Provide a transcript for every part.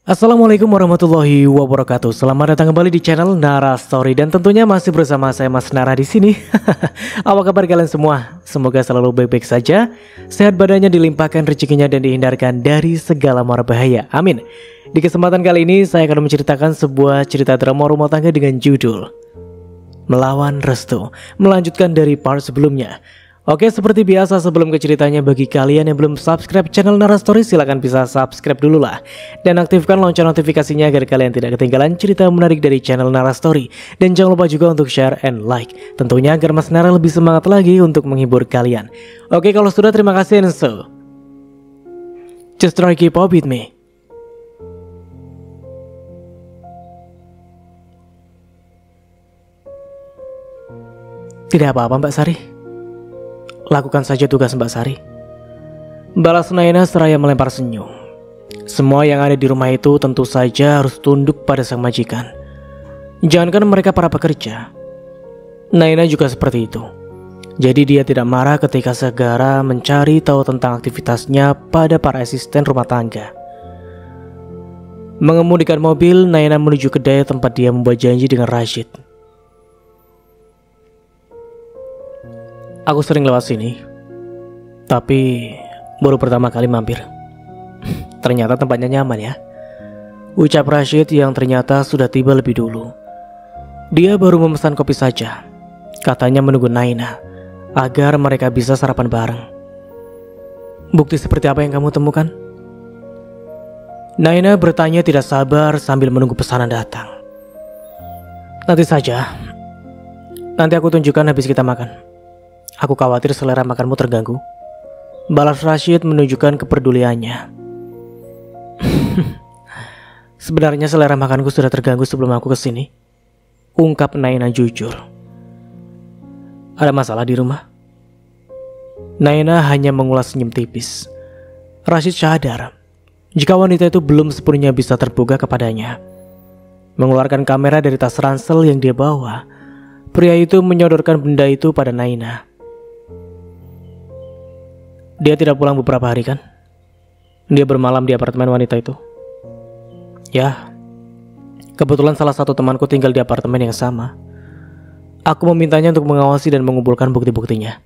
Assalamualaikum warahmatullahi wabarakatuh. Selamat datang kembali di channel Nara Story dan tentunya masih bersama saya Mas Nara di sini. Apa kabar kalian semua? Semoga selalu baik-baik saja, sehat badannya, dilimpahkan rezekinya dan dihindarkan dari segala mara bahaya. Amin. Di kesempatan kali ini saya akan menceritakan sebuah cerita drama rumah tangga dengan judul Melawan Restu, melanjutkan dari part sebelumnya. Oke, seperti biasa sebelum ke ceritanya, bagi kalian yang belum subscribe channel Nara Story, silahkan bisa subscribe dulu lah. Dan aktifkan lonceng notifikasinya agar kalian tidak ketinggalan cerita menarik dari channel Nara Story. Dan jangan lupa juga untuk share and like, tentunya agar Mas Nara lebih semangat lagi untuk menghibur kalian. Oke, kalau sudah, terima kasih, and so just try keep up with me. Tidak apa-apa Mbak Sari, lakukan saja tugas Mbak Sari, balas Naina seraya melempar senyum. Semua yang ada di rumah itu tentu saja harus tunduk pada sang majikan. Jangankan mereka para pekerja, Naina juga seperti itu. Jadi dia tidak marah ketika Sagara mencari tahu tentang aktivitasnya pada para asisten rumah tangga. Mengemudikan mobil, Naina menuju kedai tempat dia membuat janji dengan Rashid. Aku sering lewat sini, tapi baru pertama kali mampir. Ternyata tempatnya nyaman ya, ucap Rashid yang ternyata sudah tiba lebih dulu. Dia baru memesan kopi saja. Katanya menunggu Naina agar mereka bisa sarapan bareng. Bukti seperti apa yang kamu temukan? Naina bertanya tidak sabar sambil menunggu pesanan datang. Nanti saja, nanti aku tunjukkan habis kita makan. Aku khawatir selera makanmu terganggu, balas Rashid menunjukkan kepeduliannya. Sebenarnya selera makanku sudah terganggu sebelum aku kesini, ungkap Naina jujur. Ada masalah di rumah? Naina hanya mengulas senyum tipis. Rashid sadar jika wanita itu belum sepenuhnya bisa terbuka kepadanya. Mengeluarkan kamera dari tas ransel yang dia bawa, pria itu menyodorkan benda itu pada Naina. Dia tidak pulang beberapa hari kan? Dia bermalam di apartemen wanita itu. Ya, kebetulan salah satu temanku tinggal di apartemen yang sama. Aku memintanya untuk mengawasi dan mengumpulkan bukti-buktinya.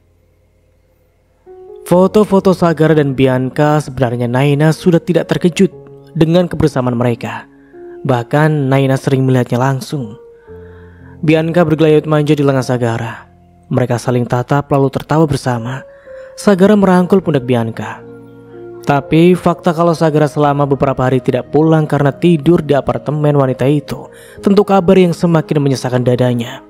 Foto-foto Sagara dan Bianca, sebenarnya Naina sudah tidak terkejut dengan kebersamaan mereka. Bahkan Naina sering melihatnya langsung. Bianca bergelayut manja di lengan Sagara. Mereka saling tatap lalu tertawa bersama. Sagara merangkul pundak Bianca. Tapi fakta kalau Sagara selama beberapa hari tidak pulang karena tidur di apartemen wanita itu tentu kabar yang semakin menyesakan dadanya.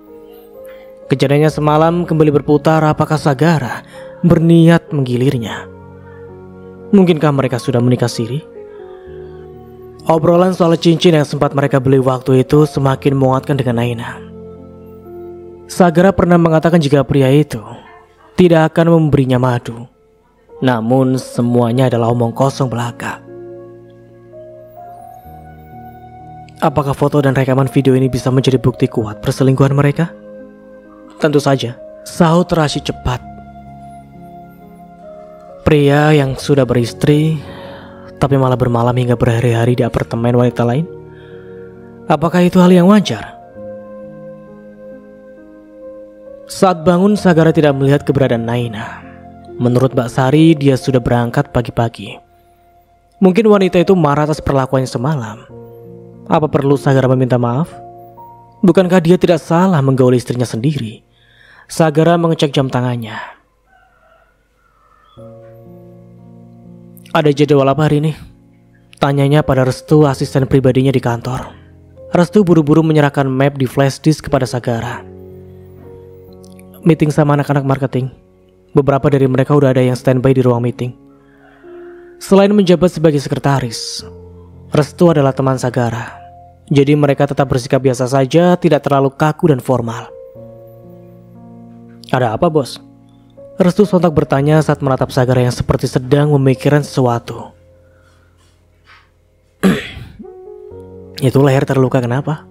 Kejadiannya semalam kembali berputar, apakah Sagara berniat menggilirnya? Mungkinkah mereka sudah menikah siri? Obrolan soal cincin yang sempat mereka beli waktu itu semakin menguatkan dengan Naina. Sagara pernah mengatakan jika pria itu tidak akan memberinya madu. Namun semuanya adalah omong kosong belaka. Apakah foto dan rekaman video ini bisa menjadi bukti kuat perselingkuhan mereka? Tentu saja, sahut Rashid cepat. Pria yang sudah beristri tapi malah bermalam hingga berhari-hari di apartemen wanita lain. Apakah itu hal yang wajar? Saat bangun, Sagara tidak melihat keberadaan Naina. Menurut Mbak Sari, dia sudah berangkat pagi-pagi. Mungkin wanita itu marah atas perlakuannya semalam. Apa perlu Sagara meminta maaf? Bukankah dia tidak salah menggauli istrinya sendiri? Sagara mengecek jam tangannya. Ada jadwal apa hari ini? Tanyanya pada Restu, asisten pribadinya di kantor. Restu buru-buru menyerahkan map di flash disk kepada Sagara. Meeting sama anak-anak marketing. Beberapa dari mereka udah ada yang standby di ruang meeting. Selain menjabat sebagai sekretaris, Restu adalah teman Sagara. Jadi mereka tetap bersikap biasa saja, tidak terlalu kaku dan formal. Ada apa bos? Restu sontak bertanya saat menatap Sagara yang seperti sedang memikirkan sesuatu. Itu leher terluka kenapa?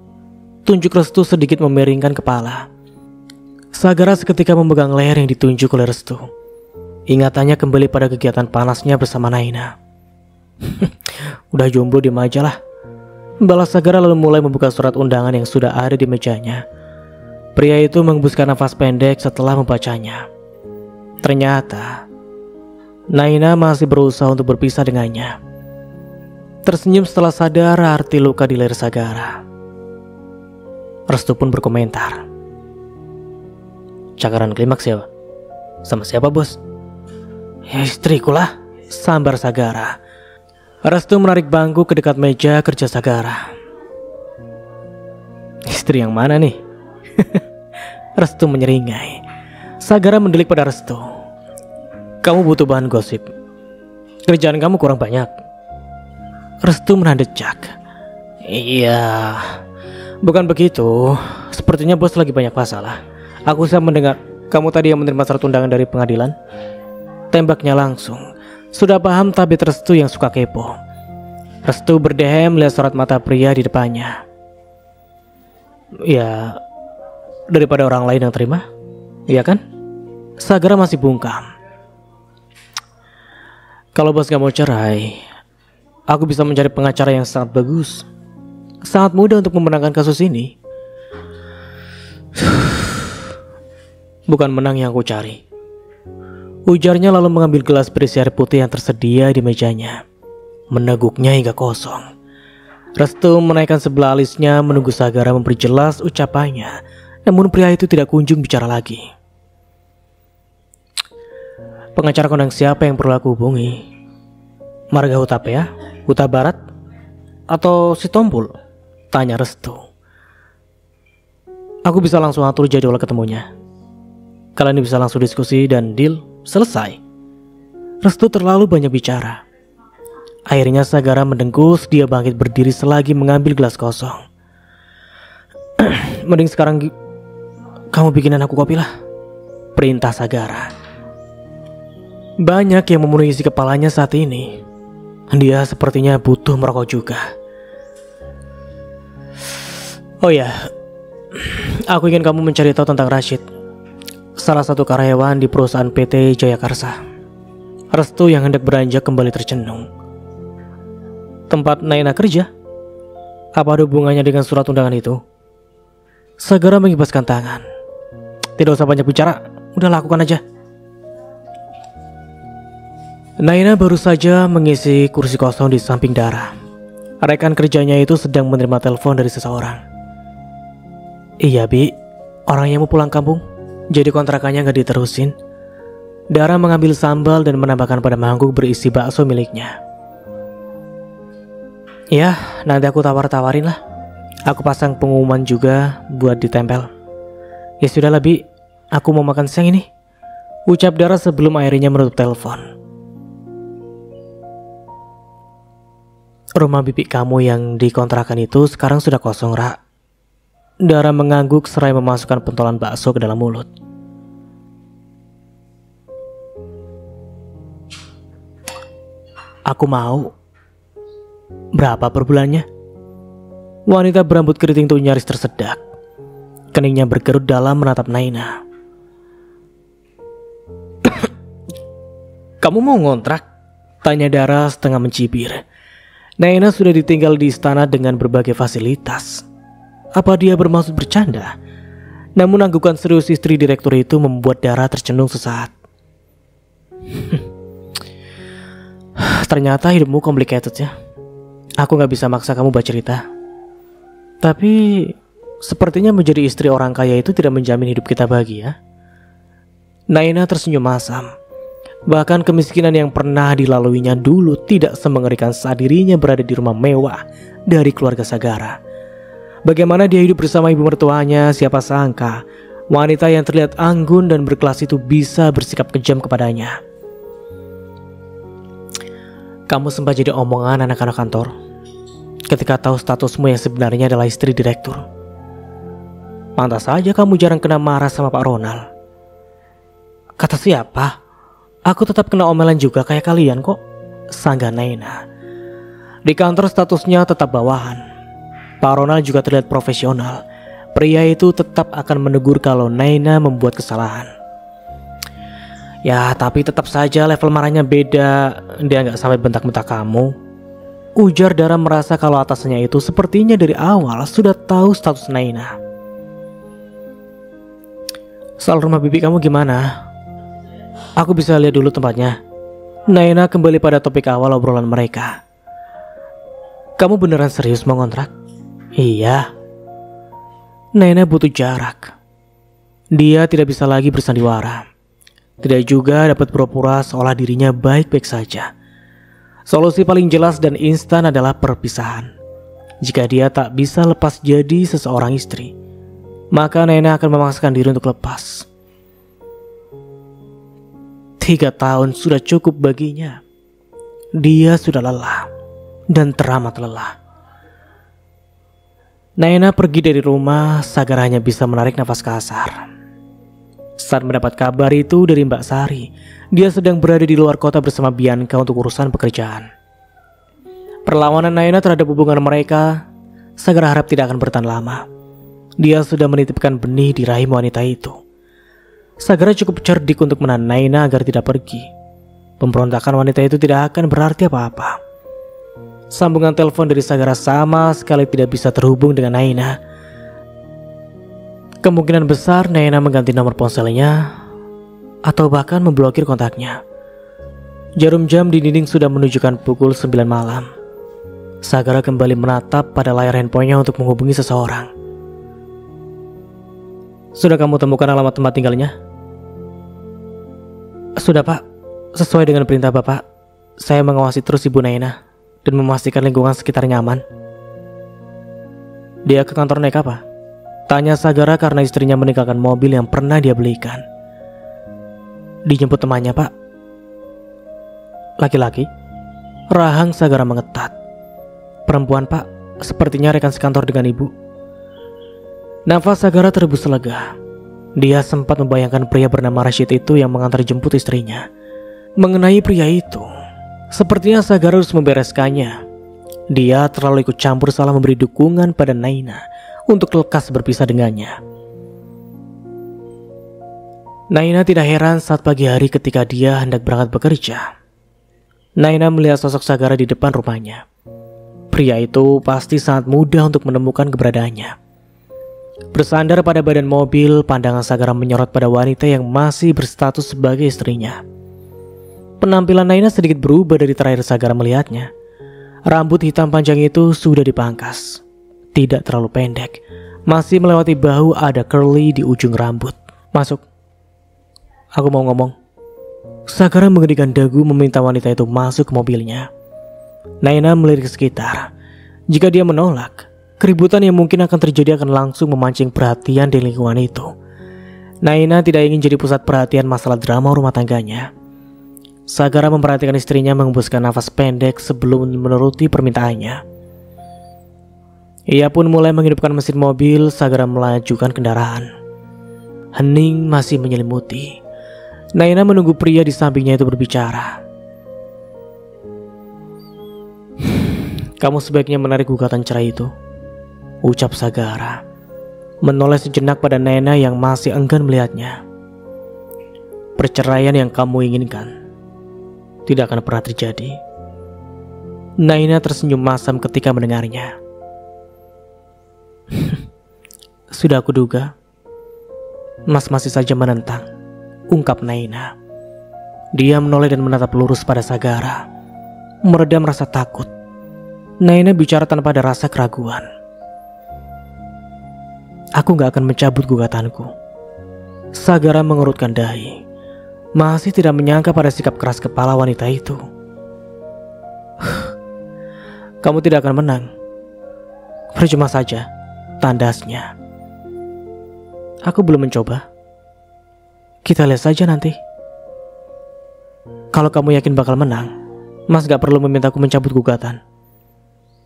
Tunjuk Restu sedikit memiringkan kepala. Sagara seketika memegang leher yang ditunjuk oleh Restu. Ingatannya kembali pada kegiatan panasnya bersama Naina. Udah jomblo diem aja lah. Balas Sagara lalu mulai membuka surat undangan yang sudah ada di mejanya. Pria itu menghembuskan nafas pendek setelah membacanya. Ternyata Naina masih berusaha untuk berpisah dengannya. Tersenyum setelah sadar arti luka di leher Sagara. Restu pun berkomentar. Cakaran klimaks ya? Sama siapa bos? Ya istriku lah, sambar Sagara. Restu menarik bangku ke dekat meja kerja Sagara. Istri yang mana nih? Restu menyeringai. Sagara mendelik pada Restu. Kamu butuh bahan gosip. Kerjaan kamu kurang banyak. Restu menahan decak. Iya, bukan begitu. Sepertinya bos lagi banyak masalah. Aku siap mendengar. Kamu tadi yang menerima surat undangan dari pengadilan? Tembaknya langsung. Sudah paham tabit Restu yang suka kepo. Restu berdehem melihat sorot mata pria di depannya. Ya, daripada orang lain yang terima, iya kan? Sagara masih bungkam. Kalau bos gak mau cerai, aku bisa mencari pengacara yang sangat bagus. Sangat mudah untuk memenangkan kasus ini. Bukan menang yang aku cari, ujarnya lalu mengambil gelas berisi air putih yang tersedia di mejanya. Meneguknya hingga kosong. Restu menaikkan sebelah alisnya menunggu Sagara memperjelas ucapannya. Namun pria itu tidak kunjung bicara lagi. Pengacara kondang siapa yang perlu aku hubungi? Marga Hutapea? Huta Barat? Atau si Tompul? Tanya Restu. Aku bisa langsung atur jadwal ketemunya. Kalian bisa langsung diskusi dan deal selesai. Restu terlalu banyak bicara. Akhirnya Sagara mendengkus. Dia bangkit berdiri selagi mengambil gelas kosong. Mending sekarang kamu bikinan aku kopi lah, perintah Sagara. Banyak yang memenuhi isi kepalanya saat ini. Dia sepertinya butuh merokok juga. Oh ya, aku ingin kamu mencari tahu tentang Rashid, salah satu karyawan di perusahaan PT Jayakarsa. Restu yang hendak beranjak kembali tercenung. Tempat Naina kerja? Apa ada hubungannya dengan surat undangan itu? Sagara mengibaskan tangan. Tidak usah banyak bicara, udah lakukan aja. Naina baru saja mengisi kursi kosong di samping Dara. Rekan kerjanya itu sedang menerima telepon dari seseorang. Iya Bi, orangnya mau pulang kampung, jadi kontrakannya gak diterusin. Dara mengambil sambal dan menambahkan pada mangkuk berisi bakso miliknya. Ya, nanti aku tawar-tawarin lah. Aku pasang pengumuman juga buat ditempel. Ya sudah lah Bi, aku mau makan siang ini, ucap Dara sebelum akhirnya menutup telepon. Rumah bibi kamu yang dikontrakan itu sekarang sudah kosong, Ra. Dara mengangguk seraya memasukkan pentolan bakso ke dalam mulut. Aku mau. Berapa per bulannya? Wanita berambut keriting itu nyaris tersedak. Keningnya berkerut dalam menatap Naina. Kamu mau ngontrak? Tanya Dara setengah mencibir. Naina sudah ditinggal di istana dengan berbagai fasilitas. Apa dia bermaksud bercanda? Namun anggukan serius istri direktur itu membuat Dara tercenung sesaat. Ternyata hidupmu complicated ya. Aku gak bisa maksa kamu bercerita. Tapi sepertinya menjadi istri orang kaya itu tidak menjamin hidup kita bahagia. Naina tersenyum masam. Bahkan kemiskinan yang pernah dilaluinya dulu tidak semengerikan saat dirinya berada di rumah mewah dari keluarga Sagara. Bagaimana dia hidup bersama ibu mertuanya, siapa sangka wanita yang terlihat anggun dan berkelas itu bisa bersikap kejam kepadanya. Kamu sempat jadi omongan anak-anak kantor ketika tahu statusmu yang sebenarnya adalah istri direktur. Pantas saja kamu jarang kena marah sama Pak Ronald. Kata siapa? Aku tetap kena omelan juga kayak kalian kok, sanggah Naina. Di kantor statusnya tetap bawahan. Pak Ronald juga terlihat profesional. Pria itu tetap akan menegur kalau Naina membuat kesalahan. Ya, tapi tetap saja level marahnya beda. Dia nggak sampai bentak-bentak kamu. Ujar Dara merasa kalau atasannya itu sepertinya dari awal sudah tahu status Naina. Soal rumah bibi kamu gimana? Aku bisa lihat dulu tempatnya. Naina kembali pada topik awal obrolan mereka. Kamu beneran serius mau ngontrak? Iya. Naina butuh jarak. Dia tidak bisa lagi bersandiwara. Tidak juga dapat pura-pura seolah dirinya baik-baik saja. Solusi paling jelas dan instan adalah perpisahan. Jika dia tak bisa lepas jadi seseorang istri, maka Naina akan memaksakan diri untuk lepas. 3 tahun sudah cukup baginya. Dia sudah lelah dan teramat lelah. Naina pergi dari rumah, Sagar hanya bisa menarik nafas kasar. Saat mendapat kabar itu dari Mbak Sari, dia sedang berada di luar kota bersama Bianca untuk urusan pekerjaan. Perlawanan Naina terhadap hubungan mereka, Sagar harap tidak akan bertahan lama. Dia sudah menitipkan benih di rahim wanita itu. Sagar cukup cerdik untuk menahan Naina agar tidak pergi. Pemberontakan wanita itu tidak akan berarti apa-apa. Sambungan telepon dari Sagara sama sekali tidak bisa terhubung dengan Naina. Kemungkinan besar Naina mengganti nomor ponselnya atau bahkan memblokir kontaknya. Jarum jam di dinding sudah menunjukkan pukul 9 malam. Sagara kembali menatap pada layar handphonenya untuk menghubungi seseorang. Sudah kamu temukan alamat tempat tinggalnya? Sudah Pak, sesuai dengan perintah Bapak, saya mengawasi terus Ibu Naina dan memastikan lingkungan sekitar nyaman. Dia ke kantor naik apa? Tanya Sagara karena istrinya meninggalkan mobil yang pernah dia belikan. Dijemput temannya Pak. Laki-laki? Rahang Sagara mengetat. Perempuan Pak, sepertinya rekan sekantor dengan ibu. Nafas Sagara terebus lega. Dia sempat membayangkan pria bernama Rashid itu yang mengantar jemput istrinya. Mengenai pria itu, sepertinya Sagara harus membereskannya. Dia terlalu ikut campur salah memberi dukungan pada Naina untuk lekas berpisah dengannya. Naina tidak heran saat pagi hari ketika dia hendak berangkat bekerja. Naina melihat sosok Sagara di depan rumahnya. Pria itu pasti sangat mudah untuk menemukan keberadaannya. Bersandar pada badan mobil, pandangan Sagara menyorot pada wanita yang masih berstatus sebagai istrinya. Penampilan Naina sedikit berubah dari terakhir Sagara melihatnya. Rambut hitam panjang itu sudah dipangkas. Tidak terlalu pendek, masih melewati bahu, ada curly di ujung rambut. Masuk. Aku mau ngomong. Sagara mengedikan dagu meminta wanita itu masuk ke mobilnya. Naina melirik ke sekitar. Jika dia menolak, keributan yang mungkin akan terjadi akan langsung memancing perhatian di lingkungan itu. Naina tidak ingin jadi pusat perhatian masalah drama rumah tangganya. Sagara memperhatikan istrinya menghembuskan nafas pendek sebelum menuruti permintaannya. Ia pun mulai menghidupkan mesin mobil. Sagara melajukan kendaraan. Hening masih menyelimuti. Naina menunggu pria di sampingnya itu berbicara. Kamu sebaiknya menarik gugatan cerai itu, ucap Sagara, menoleh sejenak pada Naina yang masih enggan melihatnya. Perceraian yang kamu inginkan tidak akan pernah terjadi. Naina tersenyum masam ketika mendengarnya. Sudah aku duga. Mas masih saja menentang, ungkap Naina. Dia menoleh dan menatap lurus pada Sagara, meredam rasa takut. Naina bicara tanpa ada rasa keraguan. Aku gak akan mencabut gugatanku. Sagara mengerutkan dahi, masih tidak menyangka pada sikap keras kepala wanita itu. Kamu tidak akan menang. Percuma saja, tandasnya. Aku belum mencoba. Kita lihat saja nanti. Kalau kamu yakin bakal menang, Mas gak perlu memintaku mencabut gugatan.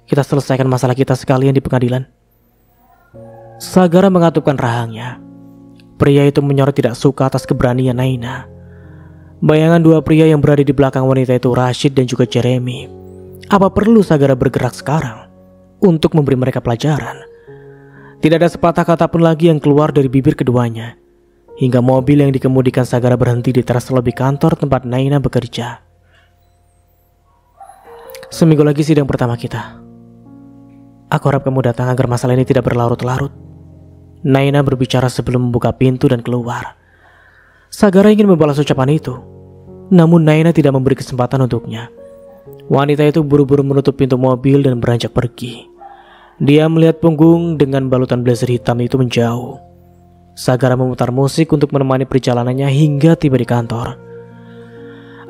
Kita selesaikan masalah kita sekalian di pengadilan. Sagara mengatupkan rahangnya. Pria itu menyorot tidak suka atas keberanian Naina. Bayangan dua pria yang berada di belakang wanita itu, Rashid dan juga Jeremy. Apa perlu Sagara bergerak sekarang untuk memberi mereka pelajaran? Tidak ada sepatah kata pun lagi yang keluar dari bibir keduanya, hingga mobil yang dikemudikan Sagara berhenti di teras lobi kantor tempat Naina bekerja. Seminggu lagi sidang pertama kita. Aku harap kamu datang agar masalah ini tidak berlarut-larut. Naina berbicara sebelum membuka pintu dan keluar. Sagara ingin membalas ucapan itu, namun Naina tidak memberi kesempatan untuknya. Wanita itu buru-buru menutup pintu mobil dan beranjak pergi. Dia melihat punggung dengan balutan blazer hitam itu menjauh. Sagara memutar musik untuk menemani perjalanannya hingga tiba di kantor.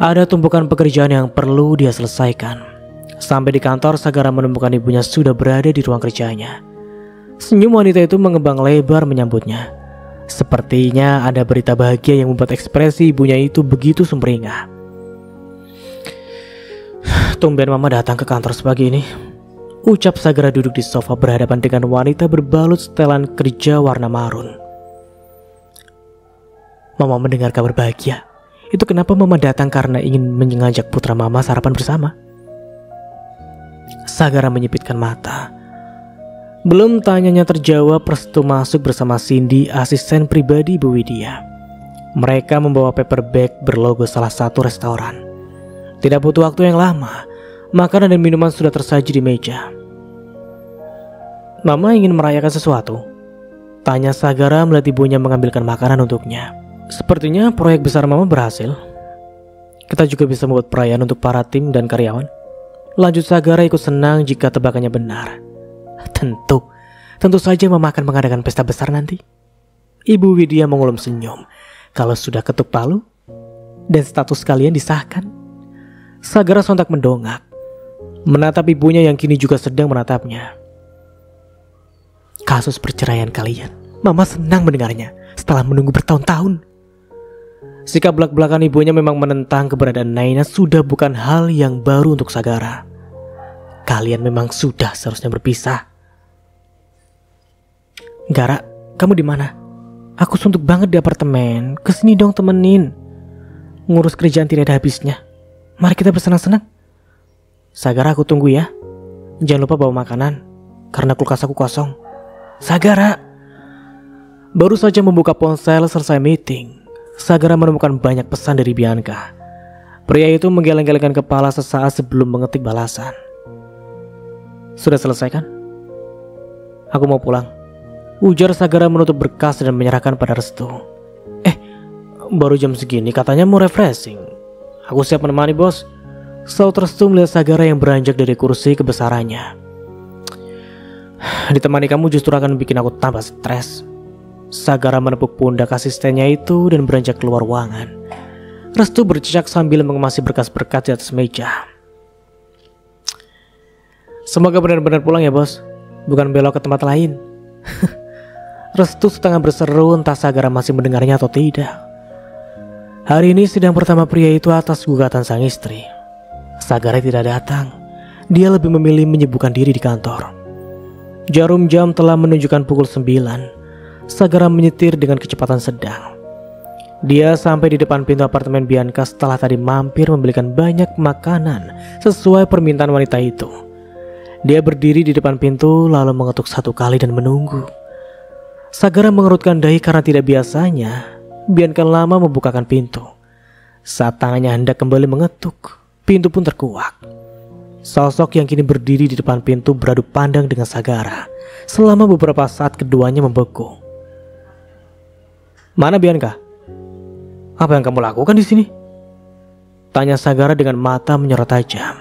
Ada tumpukan pekerjaan yang perlu dia selesaikan. Sampai di kantor, Sagara menemukan ibunya sudah berada di ruang kerjanya. Senyum wanita itu mengembang lebar menyambutnya. Sepertinya ada berita bahagia yang membuat ekspresi ibunya itu begitu sumringah. Tumben mama datang ke kantor sepagi ini, ucap Sagara duduk di sofa berhadapan dengan wanita berbalut setelan kerja warna marun. Mama mendengar kabar bahagia. Itu kenapa mama datang karena ingin mengajak putra mama sarapan bersama? Sagara menyipitkan mata. Belum tanyanya terjawab, Restu masuk bersama Cindy, asisten pribadi Bu Widya. Mereka membawa paper bag berlogo salah satu restoran. Tidak butuh waktu yang lama, makanan dan minuman sudah tersaji di meja. Mama ingin merayakan sesuatu? Tanya Sagara melihat ibunya mengambilkan makanan untuknya. Sepertinya proyek besar mama berhasil. Kita juga bisa membuat perayaan untuk para tim dan karyawan. Lanjut Sagara ikut senang jika tebakannya benar. Tentu saja mama akan mengadakan pesta besar nanti. Ibu Widya mengulum senyum. Kalau sudah ketuk palu dan status kalian disahkan. Sagara sontak mendongak, menatap ibunya yang kini juga sedang menatapnya. Kasus perceraian kalian, mama senang mendengarnya setelah menunggu bertahun-tahun. Sikap belak-belakan ibunya memang menentang keberadaan Naina sudah bukan hal yang baru untuk Sagara. Kalian memang sudah seharusnya berpisah. Gara, kamu di mana? Aku suntuk banget di apartemen. Kesini dong temenin. Ngurus kerjaan tidak ada habisnya. Mari kita bersenang-senang. Sagara, aku tunggu ya. Jangan lupa bawa makanan, karena kulkas aku kosong. Sagara. Baru saja membuka ponsel selesai meeting, Sagara menemukan banyak pesan dari Bianca. Pria itu menggeleng-gelengkan kepala sesaat sebelum mengetik balasan. Sudah selesai kan? Aku mau pulang, ujar Sagara menutup berkas dan menyerahkan pada Restu. Baru jam segini katanya mau refreshing. Aku siap menemani bos. Saut Restu melihat Sagara yang beranjak dari kursi kebesarannya. Ditemani kamu justru akan bikin aku tambah stres. Sagara menepuk pundak asistennya itu dan beranjak keluar ruangan. Restu bercecak sambil mengemasi berkas-berkas di atas meja. Semoga benar-benar pulang ya bos, bukan belok ke tempat lain. Restu setengah berseru, entah Sagara masih mendengarnya atau tidak. Hari ini sidang pertama pria itu atas gugatan sang istri. Sagara tidak datang. Dia lebih memilih menyibukkan diri di kantor. Jarum jam telah menunjukkan pukul 9. Sagara menyetir dengan kecepatan sedang. Dia sampai di depan pintu apartemen Bianca setelah tadi mampir membelikan banyak makanan sesuai permintaan wanita itu. Dia berdiri di depan pintu lalu mengetuk 1 kali dan menunggu. Sagara mengerutkan dahi karena tidak biasanya Bianca lama membukakan pintu. Saat tangannya hendak kembali mengetuk, pintu pun terkuak. Sosok yang kini berdiri di depan pintu beradu pandang dengan Sagara. Selama beberapa saat keduanya membeku. Mana Bianca? Apa yang kamu lakukan di sini? Tanya Sagara dengan mata menyorot tajam.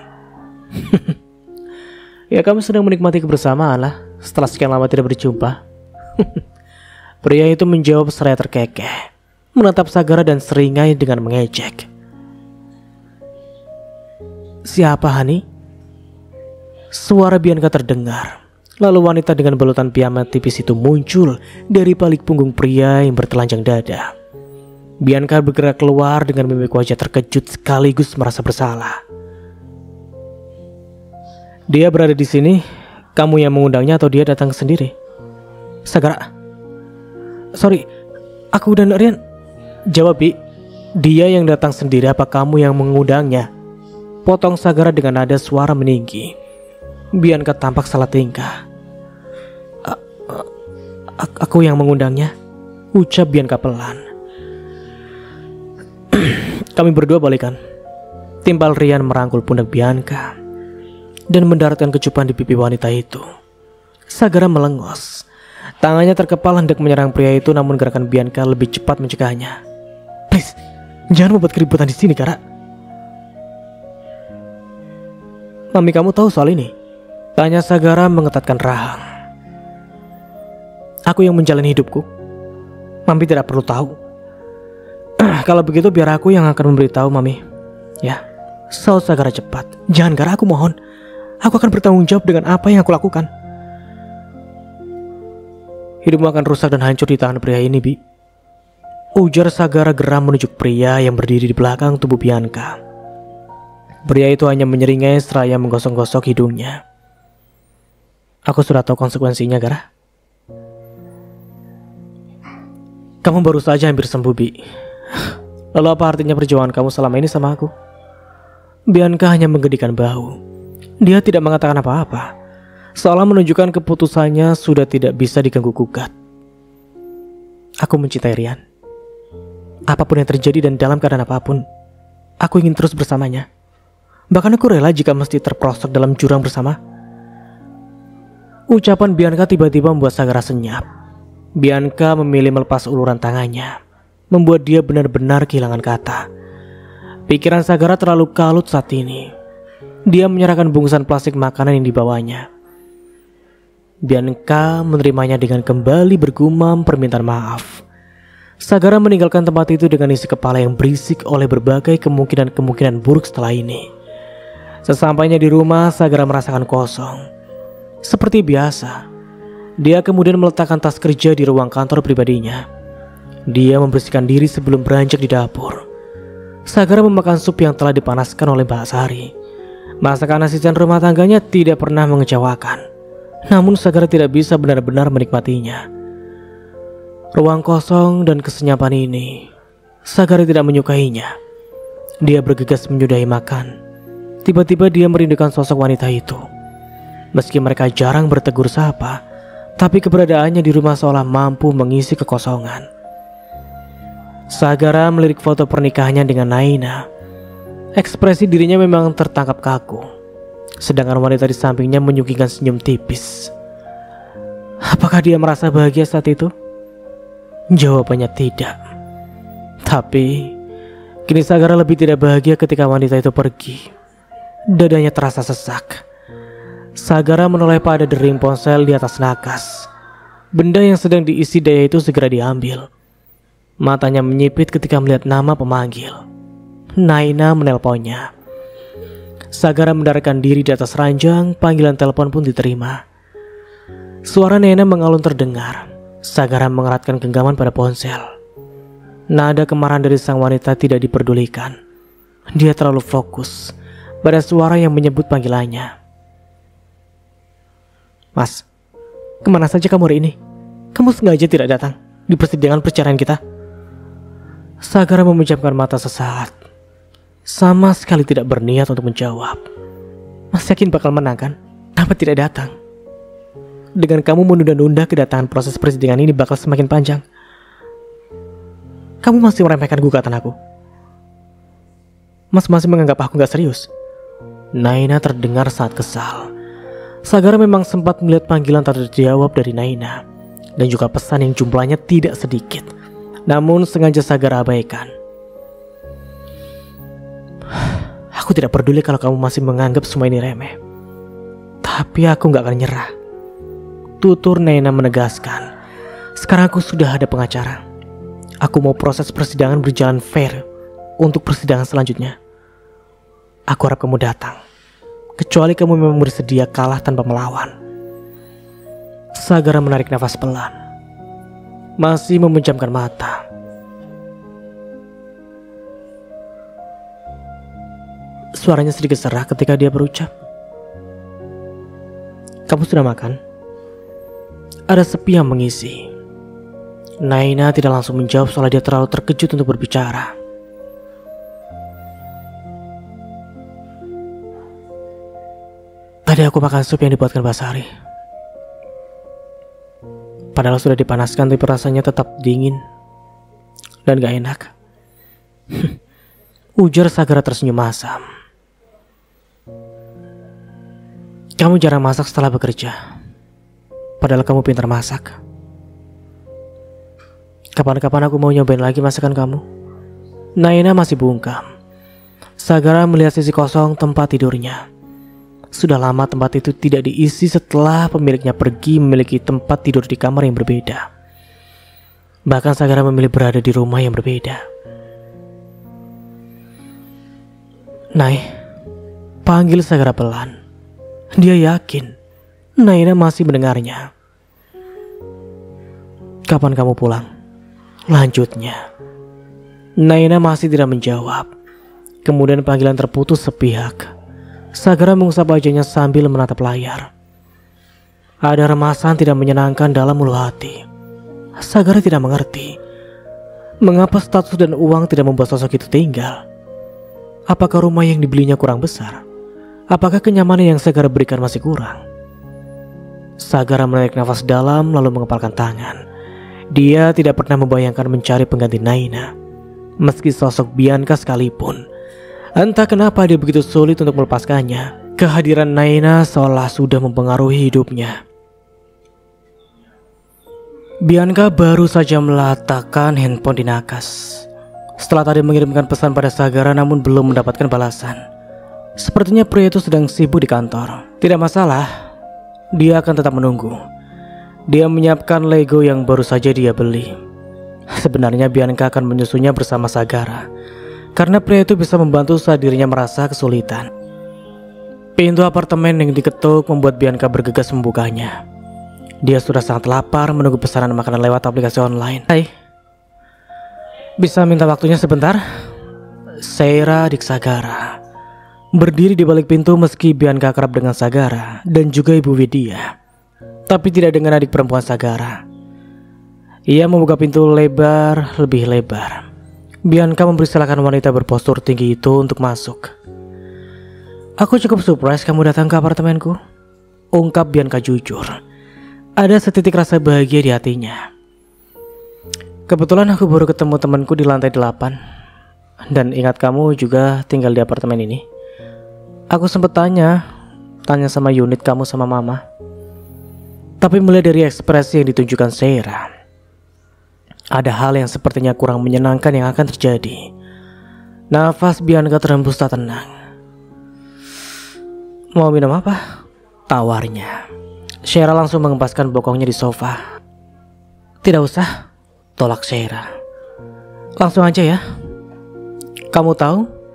Ya kamu sedang menikmati kebersamaan lah setelah sekian lama tidak berjumpa. Pria itu menjawab seraya terkekeh, menatap Sagara dan seringai dengan mengejek. Siapa Hani? Suara Bianca terdengar. Lalu wanita dengan balutan piyama tipis itu muncul dari balik punggung pria yang bertelanjang dada. Bianca bergerak keluar dengan mimik wajah terkejut sekaligus merasa bersalah. Dia berada di sini, kamu yang mengundangnya atau dia datang sendiri? Sagara. Sorry, aku dan Rian. Jawab Bi, dia yang datang sendiri apa kamu yang mengundangnya? Potong Sagara dengan nada suara meninggi. Bianca tampak salah tingkah. Aku yang mengundangnya, ucap Bianca pelan. Kami berdua balikan. Timpal Rian merangkul pundak Bianca. dan mendaratkan kecupan di pipi wanita itu. Sagara melengos. Tangannya terkepal hendak menyerang pria itu, namun gerakan Bianca lebih cepat mencegahnya. Please, jangan membuat keributan di sini, Kara. Mami kamu tahu soal ini? Tanya Sagara mengetatkan rahang. Aku yang menjalani hidupku. Mami tidak perlu tahu. Kalau begitu biar aku yang akan memberitahu Mami. Ya, saut Sagara cepat. Jangan, Kara, aku mohon. Aku akan bertanggung jawab dengan apa yang aku lakukan. Hidupmu akan rusak dan hancur di tangan pria ini, Bi. Ujar Sagara geram menunjuk pria yang berdiri di belakang tubuh Bianca. Pria itu hanya menyeringai seraya menggosok-gosok hidungnya. Aku sudah tahu konsekuensinya, Gara. Kamu baru saja hampir sembuh, Bi. Lalu apa artinya perjuangan kamu selama ini sama aku? Bianca hanya menggedikan bahu. Dia tidak mengatakan apa-apa, seolah menunjukkan keputusannya sudah tidak bisa diganggu-gugat. Aku mencintai Rian. Apapun yang terjadi dan dalam keadaan apapun, aku ingin terus bersamanya. Bahkan aku rela jika mesti terperosok dalam jurang bersama. Ucapan Bianca tiba-tiba membuat Sagara senyap. Bianca memilih melepas uluran tangannya, membuat dia benar-benar kehilangan kata. Pikiran Sagara terlalu kalut saat ini. Dia menyerahkan bungkusan plastik makanan yang dibawanya. Bianca menerimanya dengan kembali bergumam permintaan maaf. Sagara meninggalkan tempat itu dengan isi kepala yang berisik oleh berbagai kemungkinan-kemungkinan buruk setelah ini. Sesampainya di rumah, Sagara merasakan kosong. Seperti biasa, dia kemudian meletakkan tas kerja di ruang kantor pribadinya. Dia membersihkan diri sebelum beranjak di dapur. Sagara memakan sup yang telah dipanaskan oleh Mbak Sari. Masakan asisten rumah tangganya tidak pernah mengecewakan. Namun Sagara tidak bisa benar-benar menikmatinya. Ruang kosong dan kesenyapan ini, Sagara tidak menyukainya. Dia bergegas menyudahi makan. Tiba-tiba dia merindukan sosok wanita itu. Meski mereka jarang bertegur sapa, tapi keberadaannya di rumah seolah mampu mengisi kekosongan. Sagara melirik foto pernikahannya dengan Naina. Ekspresi dirinya memang tertangkap kaku, sedangkan wanita di sampingnya menyuguhkan senyum tipis. Apakah dia merasa bahagia saat itu? Jawabannya tidak. Tapi kini Sagara lebih tidak bahagia ketika wanita itu pergi. Dadanya terasa sesak. Sagara menoleh pada dering ponsel di atas nakas. Benda yang sedang diisi daya itu segera diambil. Matanya menyipit ketika melihat nama pemanggil. Naina menelponnya. Sagara mendaratkan diri di atas ranjang. Panggilan telepon pun diterima. Suara Naina mengalun terdengar. Sagara mengeratkan genggaman pada ponsel. Nada kemarahan dari sang wanita tidak diperdulikan. Dia terlalu fokus pada suara yang menyebut panggilannya. Mas, kemana saja kamu hari ini? Kamu sengaja tidak datang di persidangan perceraian kita? Sagara memejamkan mata sesaat. Sama sekali tidak berniat untuk menjawab. Mas yakin bakal menang kan? Kenapa tidak datang? Dengan kamu menunda-nunda kedatangan, proses persidangan ini bakal semakin panjang. Kamu masih meremehkan gugatan aku. Mas masih menganggap aku gak serius. Naina terdengar saat kesal. Sagara memang sempat melihat panggilan tak terjawab dari Naina, dan juga pesan yang jumlahnya tidak sedikit, namun sengaja Sagara abaikan. Aku tidak peduli kalau kamu masih menganggap semua ini remeh, tapi aku gak akan nyerah. Tutur Naina menegaskan. Sekarang aku sudah ada pengacara. Aku mau proses persidangan berjalan fair untuk persidangan selanjutnya. Aku harap kamu datang, kecuali kamu memang bersedia kalah tanpa melawan. Sagara menarik nafas pelan, masih memejamkan mata. Suaranya sedikit serak ketika dia berucap, "Kamu sudah makan?" Ada sepi yang mengisi. Naina tidak langsung menjawab soalnya dia terlalu terkejut untuk berbicara. Tadi aku makan sup yang dibuatkan Mbak Sari. Padahal sudah dipanaskan, tapi rasanya tetap dingin dan gak enak. Ujar Sagara tersenyum masam. Kamu jarang masak setelah bekerja, padahal kamu pintar masak. Kapan-kapan aku mau nyobain lagi masakan kamu. Naina masih bungkam. Sagara melihat sisi kosong tempat tidurnya. Sudah lama tempat itu tidak diisi setelah pemiliknya pergi memiliki tempat tidur di kamar yang berbeda. Bahkan Sagara memilih berada di rumah yang berbeda. Nai, panggil Sagara pelan. Dia yakin Naina masih mendengarnya. Kapan kamu pulang? Lanjutnya. Naina masih tidak menjawab. Kemudian panggilan terputus sepihak. Sagara mengusap wajahnya sambil menatap layar. Ada remasan tidak menyenangkan dalam ulu hati. Sagara tidak mengerti mengapa status dan uang tidak membuat sosok itu tinggal. Apakah rumah yang dibelinya kurang besar? Apakah kenyamanan yang Sagara berikan masih kurang? Sagara menarik nafas dalam lalu mengepalkan tangan. Dia tidak pernah membayangkan mencari pengganti Naina. Meski sosok Bianca sekalipun. Entah kenapa dia begitu sulit untuk melepaskannya. Kehadiran Naina seolah sudah mempengaruhi hidupnya. Bianca baru saja meletakkan handphone di nakas. Setelah tadi mengirimkan pesan pada Sagara namun belum mendapatkan balasan. Sepertinya pria itu sedang sibuk di kantor. Tidak masalah, dia akan tetap menunggu. Dia menyiapkan Lego yang baru saja dia beli. Sebenarnya Bianca akan menyusunya bersama Sagara, karena pria itu bisa membantu saat dirinya merasa kesulitan. Pintu apartemen yang diketuk membuat Bianca bergegas membukanya. Dia sudah sangat lapar menunggu pesanan makanan lewat aplikasi online. Hai, bisa minta waktunya sebentar? Seira adik Sagara berdiri di balik pintu meski Bianca akrab dengan Sagara dan juga Ibu Widya, tapi tidak dengan adik perempuan Sagara. Ia membuka pintu lebih lebar. Bianca mempersilahkan wanita berpostur tinggi itu untuk masuk. Aku cukup surprise kamu datang ke apartemenku, ungkap Bianca jujur. Ada setitik rasa bahagia di hatinya. Kebetulan aku baru ketemu temanku di lantai 8. Dan ingat kamu juga tinggal di apartemen ini. Aku sempat tanya sama unit kamu sama mama. Tapi melihat dari ekspresi yang ditunjukkan Seira, ada hal yang sepertinya kurang menyenangkan yang akan terjadi. Nafas Bianca terhembus tak tenang. Mau minum apa? Tawarnya. Seira langsung mengempaskan bokongnya di sofa. Tidak usah, tolak Seira. Langsung aja ya. Kamu tahu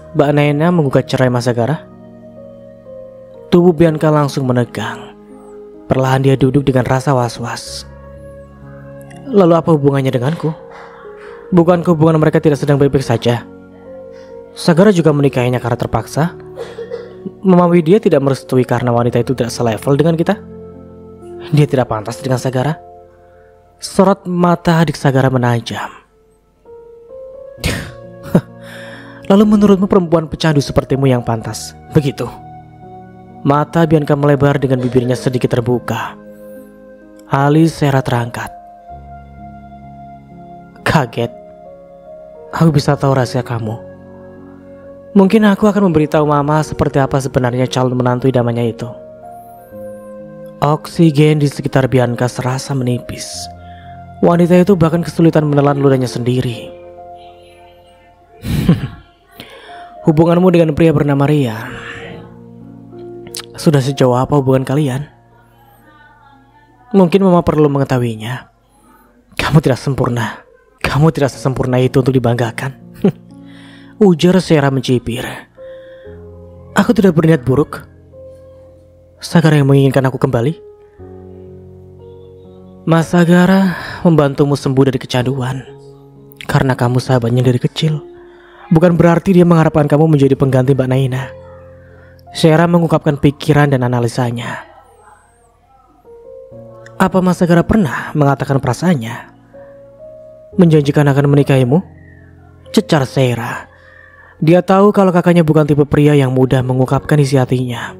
Mbak Naina menggugat cerai Mas Sagara? Tubuh Bianca langsung menegang. Perlahan dia duduk dengan rasa was-was. Lalu apa hubungannya denganku? Bukankah hubungan mereka tidak sedang baik-baik saja? Sagara juga menikahinya karena terpaksa. Mama Widya tidak merestui karena wanita itu tidak selevel dengan kita. Dia tidak pantas dengan Sagara. Sorot mata adik Sagara menajam. Lalu menurutmu perempuan pecandu sepertimu yang pantas, begitu? Mata Bianca melebar dengan bibirnya sedikit terbuka. Alis Seira terangkat. Kaget. Aku bisa tahu rahasia kamu. Mungkin aku akan memberitahu mama seperti apa sebenarnya calon menantu idamannya itu. Oksigen di sekitar Bianca serasa menipis. Wanita itu bahkan kesulitan menelan ludahnya sendiri. Hubunganmu dengan pria bernama Ria, sudah sejauh apa hubungan kalian? Mungkin mama perlu mengetahuinya. Kamu tidak sempurna. Kamu tidak sesempurna itu untuk dibanggakan. Ujar Seira mencibir. Aku tidak berniat buruk. Sagara yang menginginkan aku kembali. Mas Sagara membantumu sembuh dari kecanduan karena kamu sahabatnya dari kecil. Bukan berarti dia mengharapkan kamu menjadi pengganti Mbak Naina. Seira mengungkapkan pikiran dan analisanya. Apa Mas Sagara pernah mengatakan perasaannya? Menjanjikan akan menikahimu? Cecar Seira. Dia tahu kalau kakaknya bukan tipe pria yang mudah mengungkapkan isi hatinya.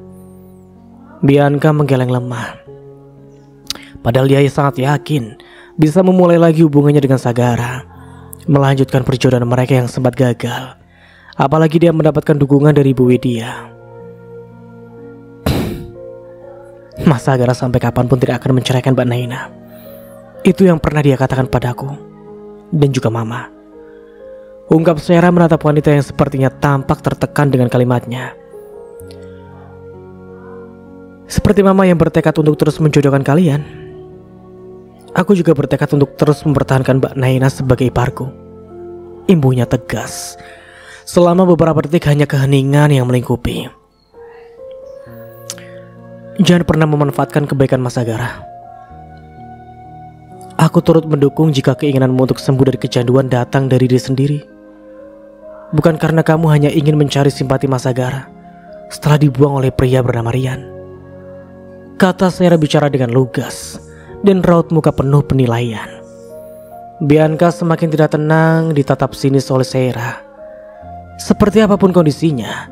Bianca menggeleng lemah. Padahal dia sangat yakin bisa memulai lagi hubungannya dengan Sagara, melanjutkan perjodohan mereka yang sempat gagal. Apalagi dia mendapatkan dukungan dari Ibu Widya. Mas Sagara sampai kapanpun tidak akan menceraikan Mbak Naina. Itu yang pernah dia katakan padaku dan juga Mama. Ungkap Syera menatap wanita yang sepertinya tampak tertekan dengan kalimatnya. Seperti Mama yang bertekad untuk terus menjodohkan kalian, aku juga bertekad untuk terus mempertahankan Mbak Naina sebagai iparku. Imbuhnya tegas. Selama beberapa detik hanya keheningan yang melingkupi. Jangan pernah memanfaatkan kebaikan Mas Sagara. Aku turut mendukung jika keinginanmu untuk sembuh dari kecanduan datang dari diri sendiri. Bukan karena kamu hanya ingin mencari simpati Mas Sagara setelah dibuang oleh pria bernama Rian. Kata Syera bicara dengan lugas dan raut muka penuh penilaian. Bianca semakin tidak tenang ditatap sinis oleh Syera. Seperti apapun kondisinya,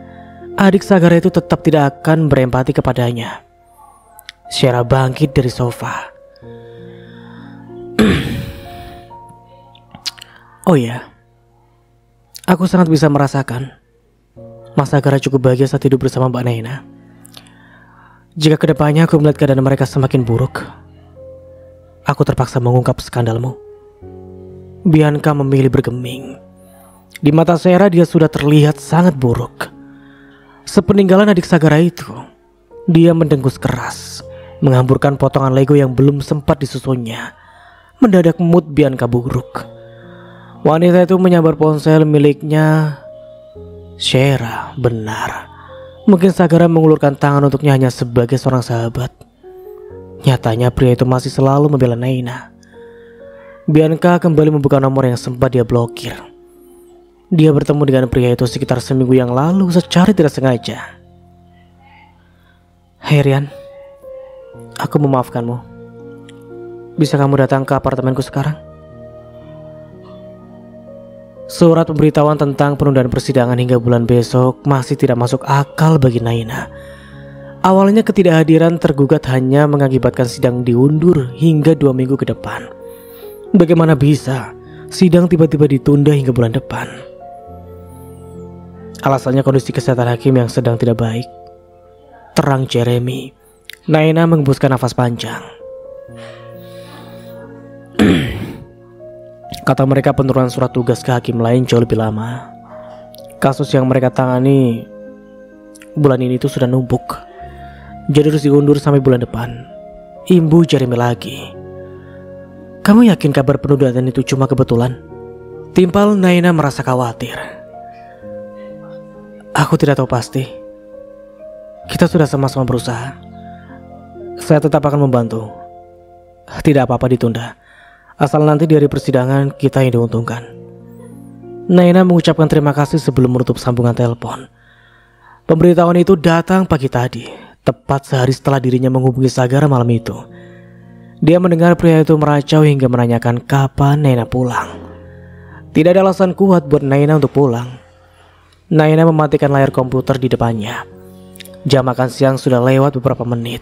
adik Sagara itu tetap tidak akan berempati kepadanya. Syera bangkit dari sofa. Oh ya, aku sangat bisa merasakan Mas Sagara cukup bahagia saat hidup bersama Mbak Naina. Jika kedepannya aku melihat keadaan mereka semakin buruk, aku terpaksa mengungkap skandalmu. Bianca memilih bergeming. Di mata Syera dia sudah terlihat sangat buruk. Sepeninggalan adik Sagara itu, dia mendengus keras, menghamburkan potongan Lego yang belum sempat disusunnya. Mendadak mood Bianca buruk. Wanita itu menyambar ponsel miliknya. Syera, benar. Mungkin Sagara mengulurkan tangan untuknya hanya sebagai seorang sahabat. Nyatanya pria itu masih selalu membela Naina. Bianca kembali membuka nomor yang sempat dia blokir. Dia bertemu dengan pria itu sekitar seminggu yang lalu secara tidak sengaja. Hai Rian, aku memaafkanmu. Bisa kamu datang ke apartemenku sekarang? Surat pemberitahuan tentang penundaan persidangan hingga bulan besok masih tidak masuk akal bagi Naina. Awalnya ketidakhadiran tergugat hanya mengakibatkan sidang diundur hingga 2 minggu ke depan. Bagaimana bisa sidang tiba-tiba ditunda hingga bulan depan? Alasannya kondisi kesehatan hakim yang sedang tidak baik. Terang Jeremy. Naina menghembuskan nafas panjang. Kata mereka penurunan surat tugas ke hakim lain jauh lebih lama. Kasus yang mereka tangani bulan ini itu sudah numpuk. Jadi harus diundur sampai bulan depan. Imbu Jeremy lagi. Kamu yakin kabar penundaan itu cuma kebetulan? Timpal Naina merasa khawatir. Aku tidak tahu pasti. Kita sudah sama-sama berusaha. Saya tetap akan membantu. Tidak apa-apa ditunda. Asal nanti di hari persidangan kita yang diuntungkan. Naina mengucapkan terima kasih sebelum menutup sambungan telepon. Pemberitahuan itu datang pagi tadi, tepat sehari setelah dirinya menghubungi Sagara malam itu. Dia mendengar pria itu meracau hingga menanyakan kapan Naina pulang. Tidak ada alasan kuat buat Naina untuk pulang. Naina mematikan layar komputer di depannya. Jam makan siang sudah lewat beberapa menit.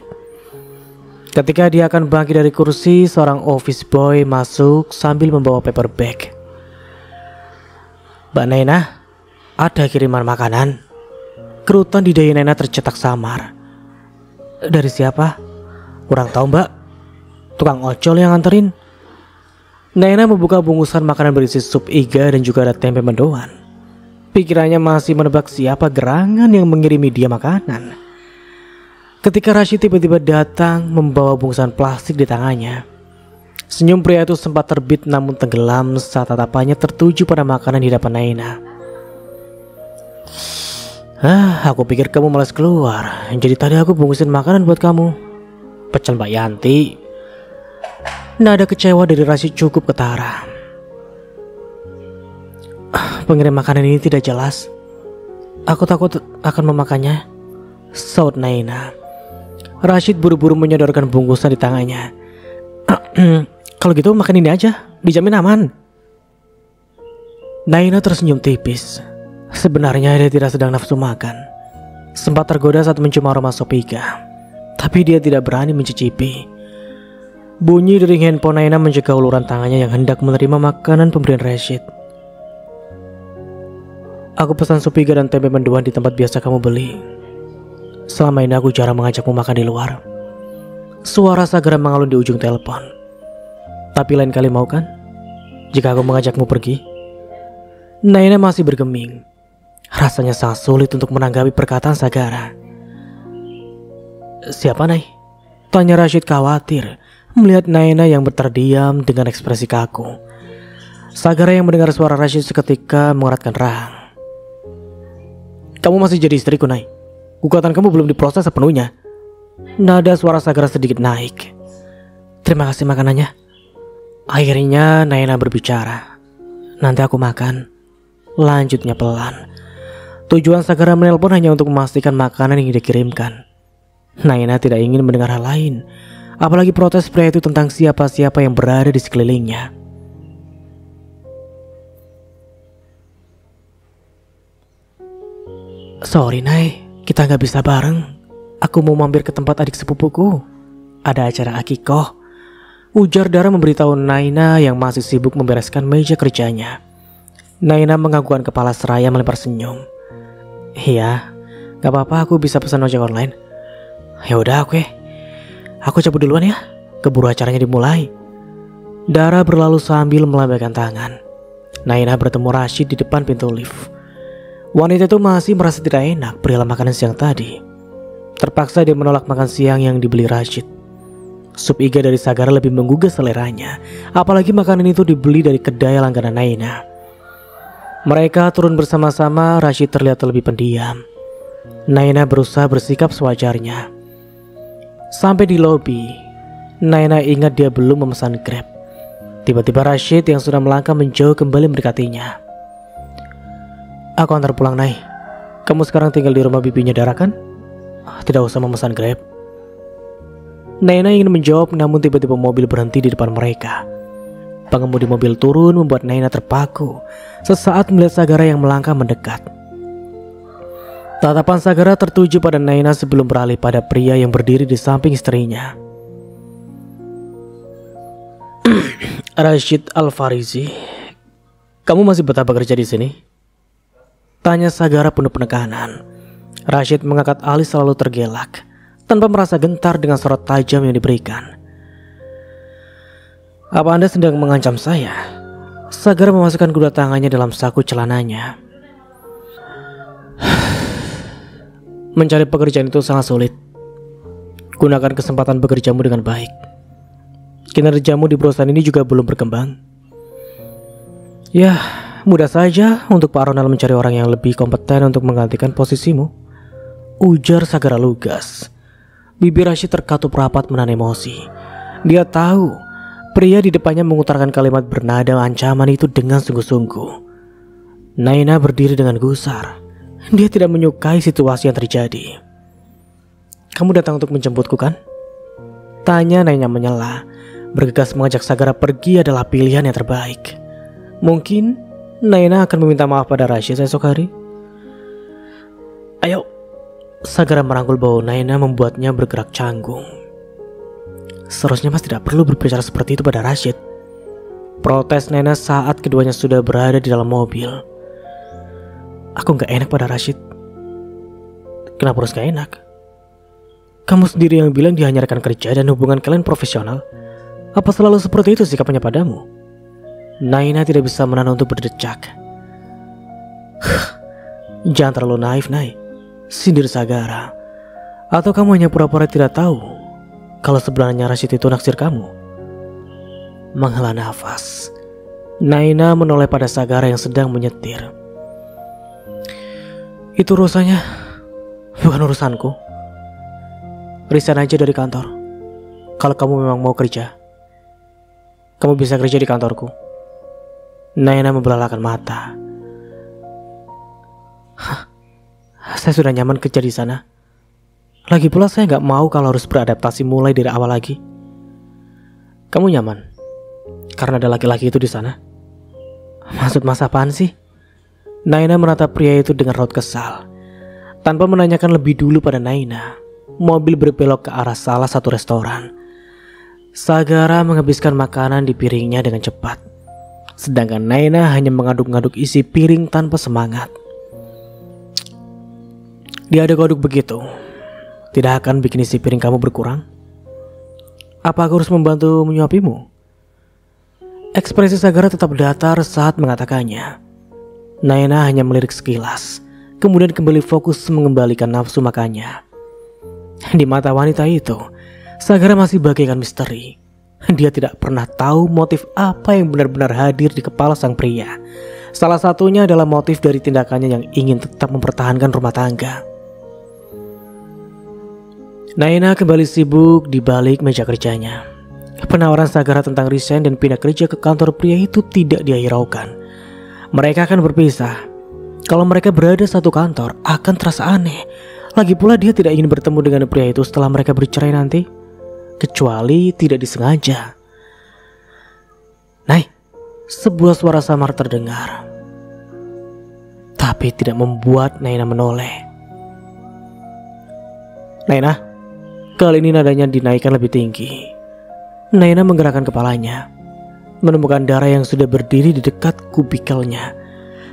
Ketika dia akan bangkit dari kursi, seorang office boy masuk sambil membawa paper bag. Mbak Naina, ada kiriman makanan. Kerutan di dahi Naina tercetak samar. Dari siapa? Kurang tahu mbak. Tukang ojol yang nganterin. Naina membuka bungkusan makanan berisi sup iga dan juga ada tempe mendoan. Pikirannya masih menebak siapa gerangan yang mengirimi dia makanan. Ketika Rashid tiba-tiba datang membawa bungkusan plastik di tangannya. Senyum pria itu sempat terbit namun tenggelam saat tatapannya tertuju pada makanan di hadapan Naina. Aku pikir kamu malas keluar. Jadi tadi aku bungkusin makanan buat kamu. Pecel Mbak Yanti. Nada kecewa dari Rashid cukup ketara. Pengirim makanan ini tidak jelas. Aku takut akan memakannya, saut Naina. Rashid buru-buru menyodorkan bungkusan di tangannya. Kalau gitu makan ini aja, dijamin aman. Naina tersenyum tipis. Sebenarnya dia tidak sedang nafsu makan. Sempat tergoda saat mencium aroma sop iga, tapi dia tidak berani mencicipi. Bunyi dering handphone Naina mencegah uluran tangannya yang hendak menerima makanan pemberian Rashid. Aku pesan sup iga dan tempe mendoan di tempat biasa kamu beli. Selama ini aku jarang mengajakmu makan di luar. Suara Sagara mengalun di ujung telepon. Tapi lain kali mau kan? Jika aku mengajakmu pergi? Naina masih bergeming. Rasanya sangat sulit untuk menanggapi perkataan Sagara. Siapa, Nay? Tanya Rashid khawatir melihat Naina yang terdiam dengan ekspresi kaku. Sagara yang mendengar suara Rashid seketika mengeratkan rahang. Kamu masih jadi istriku, Nay. Gugatan kamu belum diproses sepenuhnya. Nada suara Sagara sedikit naik. Terima kasih makanannya. Akhirnya Naina berbicara. Nanti aku makan. Lanjutnya pelan. Tujuan Sagara menelpon hanya untuk memastikan makanan yang dikirimkan. Naina tidak ingin mendengar hal lain, apalagi protes pria itu tentang siapa-siapa yang berada di sekelilingnya. Sorry, Nay, kita gak bisa bareng. Aku mau mampir ke tempat adik sepupuku. Ada acara akikoh. Ujar Dara memberitahu Naina yang masih sibuk membereskan meja kerjanya. Naina menganggukkan kepala seraya melempar senyum. Iya, gak apa-apa, aku bisa pesan ojek online. Ya udah, oke. Aku cabut duluan ya. Keburu acaranya dimulai. Dara berlalu sambil melambaikan tangan. Naina bertemu Rashid di depan pintu lift. Wanita itu masih merasa tidak enak perihal makanan siang tadi. Terpaksa dia menolak makan siang yang dibeli Rashid. Sup iga dari Sagara lebih menggugah seleranya, apalagi makanan itu dibeli dari kedai langganan Naina. Mereka turun bersama-sama. Rashid terlihat lebih pendiam. Naina berusaha bersikap sewajarnya. Sampai di lobi, Naina ingat dia belum memesan Grab. Tiba-tiba Rashid yang sudah melangkah menjauh kembali mendekatinya. Aku antar pulang, Nay. Kamu sekarang tinggal di rumah bibinya Dara kan? Tidak usah memesan Grab. Naina ingin menjawab, namun tiba-tiba mobil berhenti di depan mereka. Pengemudi mobil turun membuat Naina terpaku sesaat melihat Sagara yang melangkah mendekat. Tatapan Sagara tertuju pada Naina sebelum beralih pada pria yang berdiri di samping istrinya. Rashid Al-Farizi, kamu masih betah bekerja di sini? Tanya Sagara penuh penekanan. Rashid mengangkat alis selalu tergelak, tanpa merasa gentar dengan sorot tajam yang diberikan. Apa Anda sedang mengancam saya? Sagara memasukkan kedua tangannya dalam saku celananya. Mencari pekerjaan itu sangat sulit. Gunakan kesempatan bekerjamu dengan baik. Kinerjamu di perusahaan ini juga belum berkembang. Ya, mudah saja untuk Pak Ronald mencari orang yang lebih kompeten untuk menggantikan posisimu, ujar Sagara lugas. Bibir Rashid terkatup rapat menahan emosi. Dia tahu pria di depannya mengutarakan kalimat bernada ancaman itu dengan sungguh-sungguh. Naina berdiri dengan gusar. Dia tidak menyukai situasi yang terjadi. Kamu datang untuk menjemputku kan? Tanya Naina menyela. Bergegas mengajak Sagara pergi adalah pilihan yang terbaik. Mungkin Naina akan meminta maaf pada Rashid esok hari. Ayo. Sagara merangkul bahu Naina membuatnya bergerak canggung. Seharusnya Mas tidak perlu berbicara seperti itu pada Rashid. Protes Naina saat keduanya sudah berada di dalam mobil. Aku gak enak pada Rashid. Kenapa harus gak enak? Kamu sendiri yang bilang dia hanya rekan kerja dan hubungan kalian profesional. Apa selalu seperti itu sikapnya padamu? Naina tidak bisa menahan untuk berdecak. Jangan terlalu naif, Nay. Sindir Sagara. Atau kamu hanya pura-pura tidak tahu kalau sebenarnya Rashid itu naksir kamu? Menghela nafas, Naina menoleh pada Sagara yang sedang menyetir. Itu urusannya, bukan urusanku. Resign aja dari kantor. Kalau kamu memang mau kerja, kamu bisa kerja di kantorku. Naina membelalakan mata. Saya sudah nyaman kerja di sana. Lagi pula saya gak mau kalau harus beradaptasi mulai dari awal lagi. Kamu nyaman karena ada laki-laki itu di sana? Maksud Mas apaan sih? Naina menatap pria itu dengan raut kesal. Tanpa menanyakan lebih dulu pada Naina, mobil berbelok ke arah salah satu restoran. Sagara menghabiskan makanan di piringnya dengan cepat, sedangkan Naina hanya mengaduk-ngaduk isi piring tanpa semangat. Diaduk-aduk begitu tidak akan bikin isi piring kamu berkurang. Apa aku harus membantu menyuapimu? Ekspresi Sagara tetap datar saat mengatakannya. Naina hanya melirik sekilas, kemudian kembali fokus mengembalikan nafsu makannya. Di mata wanita itu, Sagara masih bagaikan misteri. Dia tidak pernah tahu motif apa yang benar-benar hadir di kepala sang pria. Salah satunya adalah motif dari tindakannya yang ingin tetap mempertahankan rumah tangga. Naina kembali sibuk di balik meja kerjanya. Penawaran Sagara tentang resign dan pindah kerja ke kantor pria itu tidak dia hiraukan. Mereka akan berpisah. Kalau mereka berada satu kantor akan terasa aneh. Lagi pula dia tidak ingin bertemu dengan pria itu setelah mereka bercerai nanti, kecuali tidak disengaja. Nay, sebuah suara samar terdengar, tapi tidak membuat Naina menoleh. Naina, kali ini nadanya dinaikkan lebih tinggi. Naina menggerakkan kepalanya, menemukan Dara yang sudah berdiri di dekat kubikelnya,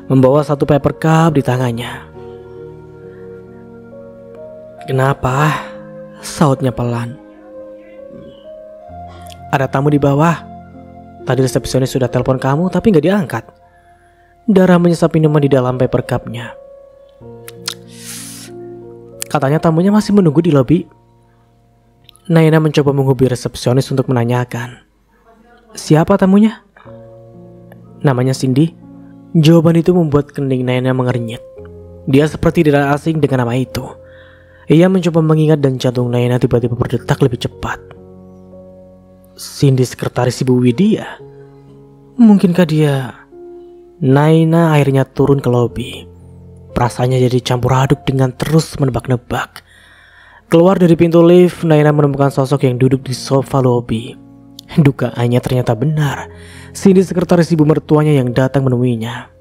membawa satu paper cup di tangannya. Kenapa? Sautnya pelan. Ada tamu di bawah. Tadi resepsionis sudah telepon kamu tapi gak diangkat. Dara menyesap minuman di dalam paper cup-nya. Katanya tamunya masih menunggu di lobi. Naina mencoba menghubungi resepsionis untuk menanyakan. Siapa tamunya? Namanya Cindy. Jawaban itu membuat kening Naina mengernyit. Dia seperti tidak asing dengan nama itu. Ia mencoba mengingat dan jantung Naina tiba-tiba berdetak lebih cepat. Cindy sekretaris Ibu Widya? Mungkinkah dia? Naina akhirnya turun ke lobi. Perasaannya jadi campur aduk dengan terus menebak-nebak. Keluar dari pintu lift, Naina menemukan sosok yang duduk di sofa lobi. Dugaannya ternyata benar. Cindy sekretaris ibu mertuanya yang datang menemuinya.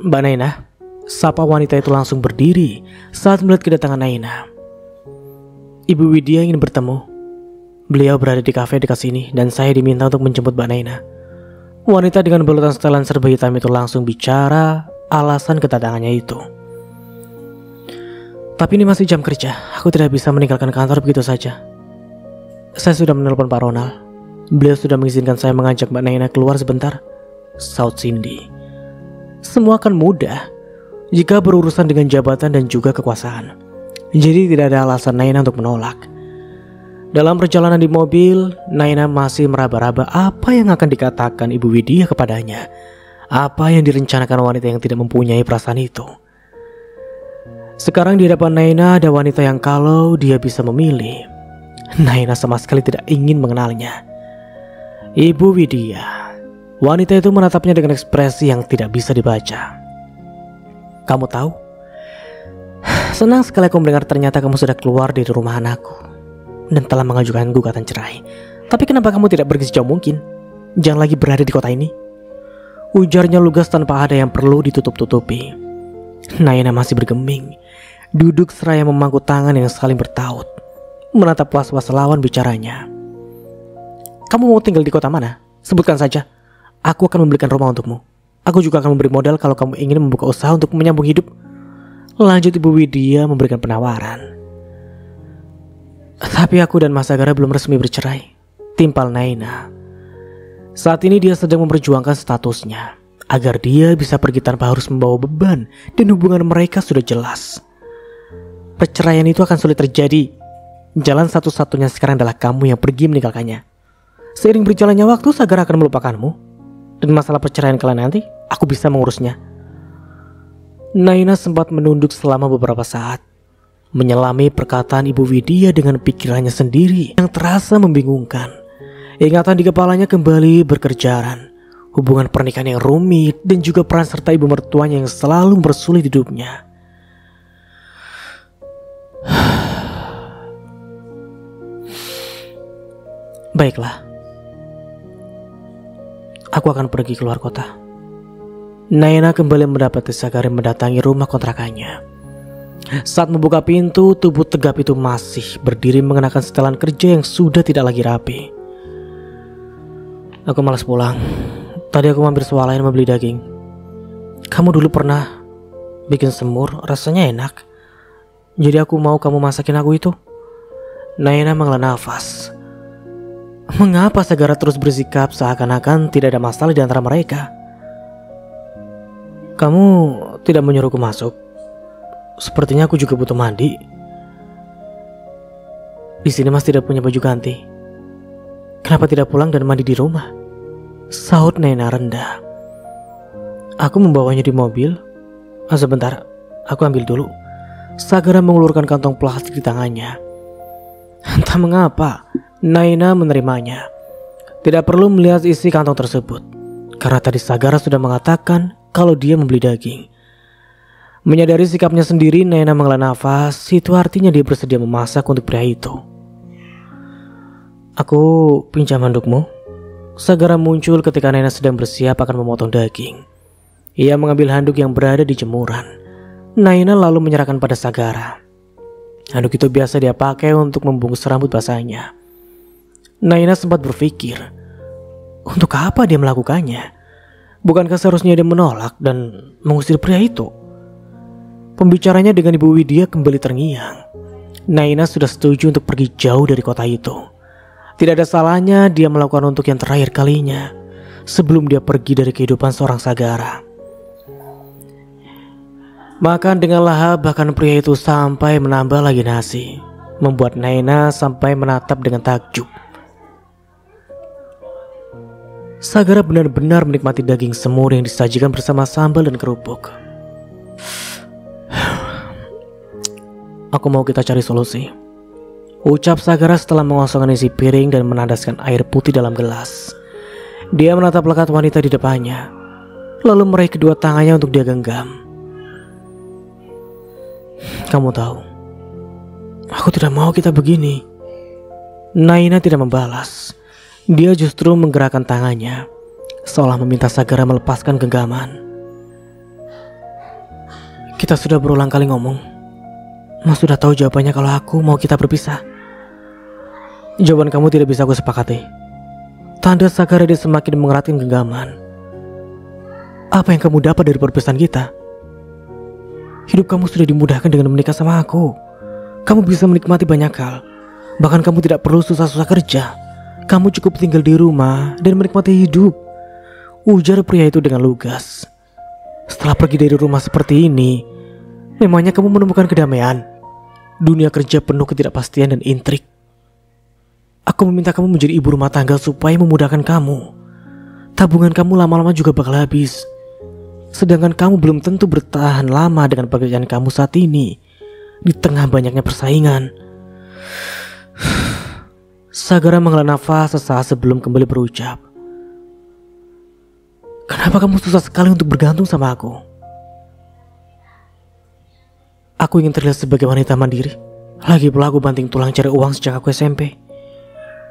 Mbak Naina, sapa wanita itu langsung berdiri saat melihat kedatangan Naina. Ibu Widya ingin bertemu. Beliau berada di kafe dekat sini dan saya diminta untuk menjemput Mbak Naina. Wanita dengan balutan setelan serba hitam itu langsung bicara alasan kedatangannya itu. Tapi ini masih jam kerja, aku tidak bisa meninggalkan kantor begitu saja. Saya sudah menelpon Pak Ronald. Beliau sudah mengizinkan saya mengajak Mbak Naina keluar sebentar, saut Cindy. Semua akan mudah jika berurusan dengan jabatan dan juga kekuasaan. Jadi tidak ada alasan Naina untuk menolak. Dalam perjalanan di mobil, Naina masih meraba-raba apa yang akan dikatakan Ibu Widya kepadanya. Apa yang direncanakan wanita yang tidak mempunyai perasaan itu. Sekarang di hadapan Naina ada wanita yang kalau dia bisa memilih, Naina sama sekali tidak ingin mengenalnya. Ibu Widya. Wanita itu menatapnya dengan ekspresi yang tidak bisa dibaca. Kamu tahu? Senang sekali aku mendengar ternyata kamu sudah keluar dari rumah anakku dan telah mengajukan gugatan cerai. Tapi kenapa kamu tidak pergi sejauh mungkin? Jangan lagi berada di kota ini. Ujarnya lugas tanpa ada yang perlu ditutup-tutupi. Naina masih bergeming, duduk seraya memangku tangan yang saling bertaut, menatap was-was lawan bicaranya. Kamu mau tinggal di kota mana? Sebutkan saja. Aku akan membelikan rumah untukmu. Aku juga akan memberi modal kalau kamu ingin membuka usaha untuk menyambung hidup. Lanjut Ibu Widya memberikan penawaran. Tapi aku dan Mas Sagara belum resmi bercerai, timpal Naina. Saat ini dia sedang memperjuangkan statusnya agar dia bisa pergi tanpa harus membawa beban dan hubungan mereka sudah jelas. Perceraian itu akan sulit terjadi. Jalan satu-satunya sekarang adalah kamu yang pergi meninggalkannya. Seiring berjalannya waktu, Sagara akan melupakanmu. Dan masalah perceraian kalian nanti, aku bisa mengurusnya. Naina sempat menunduk selama beberapa saat, menyelami perkataan Ibu Widya dengan pikirannya sendiri yang terasa membingungkan. Ingatan di kepalanya kembali berkerjaran. Hubungan pernikahan yang rumit dan juga peran serta ibu mertuanya yang selalu mempersulit hidupnya. Baiklah, aku akan pergi keluar kota. Naina kembali mendapati Sagara mendatangi rumah kontrakannya. Saat membuka pintu, tubuh tegap itu masih berdiri mengenakan setelan kerja yang sudah tidak lagi rapi. Aku malas pulang. Tadi aku mampir swalayan membeli daging. Kamu dulu pernah bikin semur, rasanya enak. Jadi aku mau kamu masakin aku itu. Naina menghela nafas. Mengapa Sagara terus bersikap seakan-akan tidak ada masalah di antara mereka? Kamu tidak menyuruhku masuk. Sepertinya aku juga butuh mandi. Di sini Mas tidak punya baju ganti. Kenapa tidak pulang dan mandi di rumah? Sahut Naina rendah. Aku membawanya di mobil. Sebentar, aku ambil dulu. Sagara mengulurkan kantong plastik di tangannya. Entah mengapa, Naina menerimanya. Tidak perlu melihat isi kantong tersebut, karena tadi Sagara sudah mengatakan kalau dia membeli daging. Menyadari sikapnya sendiri, Naina menghela nafas. Itu artinya dia bersedia memasak untuk pria itu. Aku pinjam handukmu. Sagara muncul ketika Naina sedang bersiap akan memotong daging. Ia mengambil handuk yang berada di jemuran. Naina lalu menyerahkan pada Sagara. Handuk itu biasa dia pakai untuk membungkus rambut basahnya. Naina sempat berpikir, untuk apa dia melakukannya? Bukankah seharusnya dia menolak dan mengusir pria itu? Pembicaranya dengan Ibu Widya kembali terngiang. Naina sudah setuju untuk pergi jauh dari kota itu. Tidak ada salahnya dia melakukan untuk yang terakhir kalinya sebelum dia pergi dari kehidupan seorang Sagara. Makan dengan lahap, bahkan pria itu sampai menambah lagi nasi, membuat Naina sampai menatap dengan takjub. Sagara benar-benar menikmati daging semur yang disajikan bersama sambal dan kerupuk. Aku mau kita cari solusi, ucap Sagara setelah mengosongkan isi piring dan menandaskan air putih dalam gelas. Dia menatap lekat wanita di depannya, lalu meraih kedua tangannya untuk dia genggam. Kamu tahu, aku tidak mau kita begini. Naina tidak membalas. Dia justru menggerakkan tangannya, seolah meminta Sagara melepaskan genggaman. Kita sudah berulang kali ngomong. Mas sudah tahu jawabannya kalau aku mau kita berpisah. Jawaban kamu tidak bisa aku sepakati. Tanda Sagara dia semakin mengeratkan genggaman. Apa yang kamu dapat dari perpisahan kita? Hidup kamu sudah dimudahkan dengan menikah sama aku. Kamu bisa menikmati banyak hal. Bahkan kamu tidak perlu susah-susah kerja. Kamu cukup tinggal di rumah dan menikmati hidup, ujar pria itu dengan lugas. Setelah pergi dari rumah seperti ini, memangnya kamu menemukan kedamaian? Dunia kerja penuh ketidakpastian dan intrik. Aku meminta kamu menjadi ibu rumah tangga supaya memudahkan kamu. Tabungan kamu lama-lama juga bakal habis. Sedangkan kamu belum tentu bertahan lama dengan pekerjaan kamu saat ini, di tengah banyaknya persaingan. Sagara menghela nafas sesaat sebelum kembali berucap. Kenapa kamu susah sekali untuk bergantung sama aku? Aku ingin terlihat sebagai wanita mandiri. Lagi pula aku banting tulang cari uang sejak aku SMP.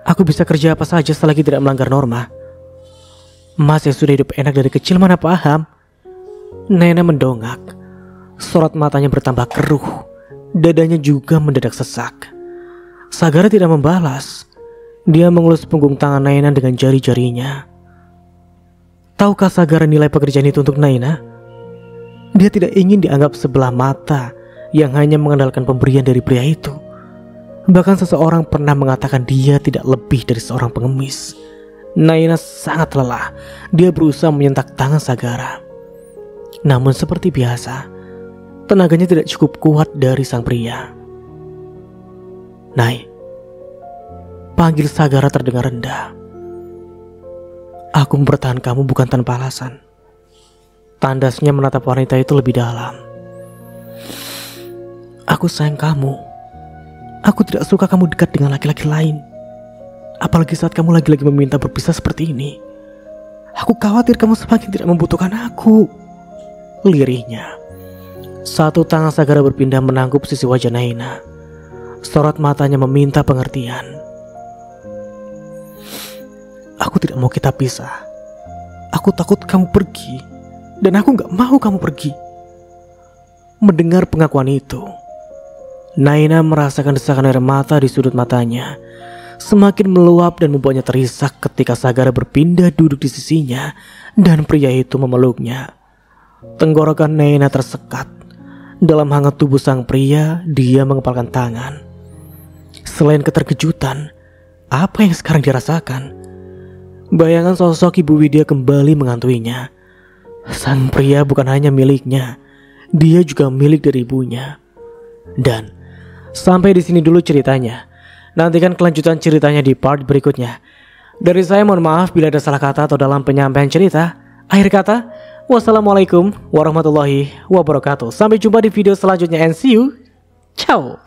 Aku bisa kerja apa saja selagi tidak melanggar norma. Mas yang sudah hidup enak dari kecil mana paham? Naina mendongak. Sorot matanya bertambah keruh. Dadanya juga mendadak sesak. Sagara tidak membalas. Dia mengelus punggung tangan Naina dengan jari-jarinya. Tahukah Sagara nilai pekerjaan itu untuk Naina? Dia tidak ingin dianggap sebelah mata yang hanya mengandalkan pemberian dari pria itu. Bahkan seseorang pernah mengatakan dia tidak lebih dari seorang pengemis. Naina sangat lelah. Dia berusaha menyentak tangan Sagara. Namun seperti biasa, tenaganya tidak cukup kuat dari sang pria. Nai, panggil Sagara terdengar rendah. Aku mempertahan kamu bukan tanpa alasan. Tandasnya menatap wanita itu lebih dalam. Aku sayang kamu. Aku tidak suka kamu dekat dengan laki-laki lain. Apalagi saat kamu lagi-lagi meminta berpisah seperti ini. Aku khawatir kamu semakin tidak membutuhkan aku, lirihnya. Satu tangan Sagara berpindah menangkup sisi wajah Naina. Sorot matanya meminta pengertian. Aku tidak mau kita pisah. Aku takut kamu pergi. Dan aku gak mau kamu pergi. Mendengar pengakuan itu, Naina merasakan desakan air mata di sudut matanya. Semakin meluap dan membuatnya terisak ketika Sagara berpindah duduk di sisinya dan pria itu memeluknya. Tenggorokan Naina tersekat. Dalam hangat tubuh sang pria, dia mengepalkan tangan. Selain keterkejutan, apa yang sekarang dirasakan? Bayangan sosok Ibu Widya kembali menghantui-nya. Sang pria bukan hanya miliknya, dia juga milik dari ibunya. Dan sampai di sini dulu ceritanya. Nantikan kelanjutan ceritanya di part berikutnya. Dari saya mohon maaf bila ada salah kata atau dalam penyampaian cerita. Akhir kata, wassalamualaikum warahmatullahi wabarakatuh. Sampai jumpa di video selanjutnya and see you. Ciao.